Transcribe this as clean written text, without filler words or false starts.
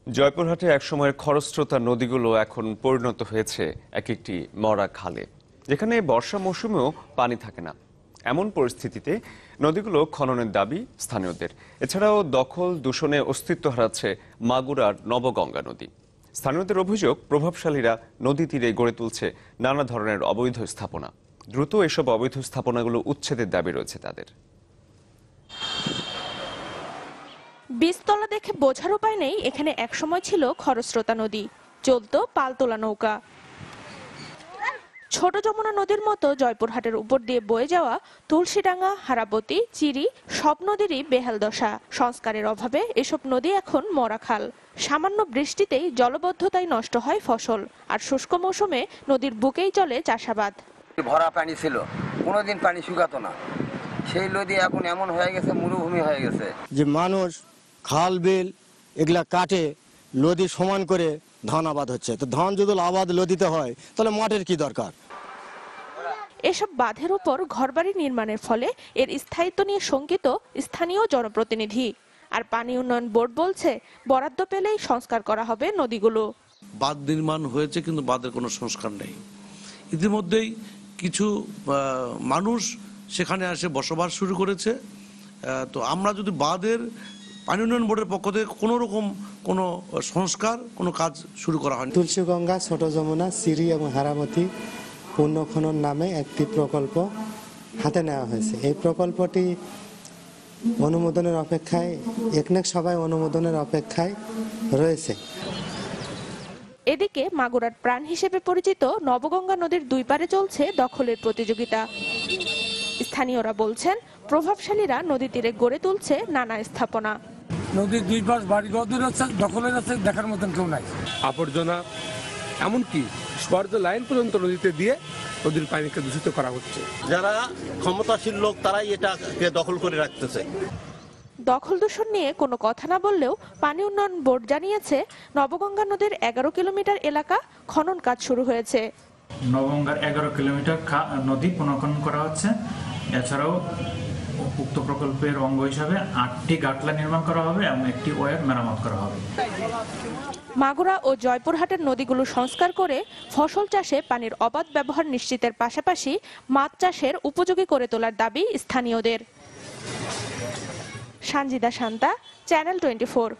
জয়পুরহাটে একসময়ের খরস্রোতা নদীগুলো এখন পরিণত হয়েছে এক একটি মরা খালে, যেখানে বর্ষা মৌসুমেও পানি থাকে না। এমন পরিস্থিতিতে নদীগুলো খননের দাবি স্থানীয়দের। এছাড়াও দখল দূষণে অস্তিত্ব হারাচ্ছে মাগুরার নবগঙ্গা নদী। স্থানীয়দের অভিযোগ, প্রভাবশালীরা নদী তীরে গড়ে তুলছে নানা ধরনের অবৈধ স্থাপনা। দ্রুত এসব অবৈধ স্থাপনাগুলো উচ্ছেদের দাবি রয়েছে তাদের। বীজতলা দেখে বোঝার উপায় নেই এখানে একসময় ছিল খরস্রোতা নদী, চলতো পালতোলা নৌকা। ছোট যমুনা নদীর মতো জয়পুরহাটের উপর দিয়ে বয়ে যাওয়া তুলসীডাঙ্গা, হারাবতী, চিরি সব নদীরই বেহাল দশা। সংস্কারের অভাবে এসব নদী এখন মরা খাল। সামান্য বৃষ্টিতেই জলবদ্ধতায় নষ্ট হয় ফসল, আর শুষ্ক মৌসুমে নদীর বুকেই চলে চাষাবাদ। ভরা পানি ছিল, কোনোদিন পানি শুকাতো না, সেই নদী এখন এমন হয়ে গেছে, মরুভূমি হয়ে গেছে। যে মানুষ খাল বিল এগুলা কাটে নদী সমান করে ধান আবাদ হচ্ছে, তো ধান যদি আবাদ নদীতে হয় তাহলে মাঠের কি দরকার? এসব বাঁধের উপর ঘরবাড়ি নির্মাণের ফলে এর স্থায়িত্ব নিয়ে শঙ্কিত স্থানীয় জনপ্রতিনিধি। আর পানি উন্নয়ন বোর্ড বলছে, বরাদ্দ পেলেই সংস্কার করা হবে নদীগুলো। বাঁধ নির্মাণ হয়েছে কিন্তু বাঁধের কোনো সংস্কার নেই। ইতিমধ্যেই কিছু মানুষ সেখানে এসে বসবাস শুরু করেছে। তো আমরা যদি বাঁধের পানি উন্নয়ন বোর্ডের পক্ষ থেকে কোনো রকম কোনো সংস্কার কোনো কাজ শুরু করা হয়নি। তুলসীগঙ্গা, ছোট যমুনা, সিরি এবং হারামতি পুনঃখনন নামে একটি প্রকল্প হাতে নেওয়া হয়েছে। এই প্রকল্পটি অনুমোদনের অপেক্ষায়, একনেক সবাই অনুমোদনের অপেক্ষায় রয়েছে। এদিকে মাগুরার প্রাণ হিসেবে পরিচিত নবগঙ্গা নদীর দুই পারে চলছে দখলের প্রতিযোগিতা। স্থানীয়রা বলছেন, প্রভাবশালীরা নদী তীরে গড়ে তুলছে নানা স্থাপনা। নদীর দুই পাশ বাড়িঘর আছে, দখলের আছে, দেখার মতন কেউ নাই। আবর্জনা এমনকি স্পর্শ লাইন পর্যন্ত নদীতে দিয়ে নদীর পানিকে দূষিত করা হচ্ছে। যারা ক্ষমতাশীল লোক তারাই এটাকে দখল করে রাখতেছে। দখল দূষণ নিয়ে কোনো কথা না বললেও পানি উন্নয়ন বোর্ড জানিয়েছে, নবগঙ্গা নদীর 11 কিলোমিটার এলাকা খনন কাজ শুরু হয়েছে। নবগঙ্গার 11 কিলোমিটার নদী পুনঃখনন করা হচ্ছে। এছাড়াও উক্ত প্রকল্পের অঙ্গ হিসাবে 8টি গাটলা নির্মাণ করা হবে এবং একটি ওয়ার মেরামত করা হবে। মাগুরা ও জয়পুরহাটের নদীগুলো সংস্কার করে ফসল চাষে পানির অবাধ ব্যবহার নিশ্চিতের পাশাপাশি মাছ চাষের উপযোগী করে তোলার দাবি স্থানীয়দের। সানজিদা শান্তা, চ্যানেল 24।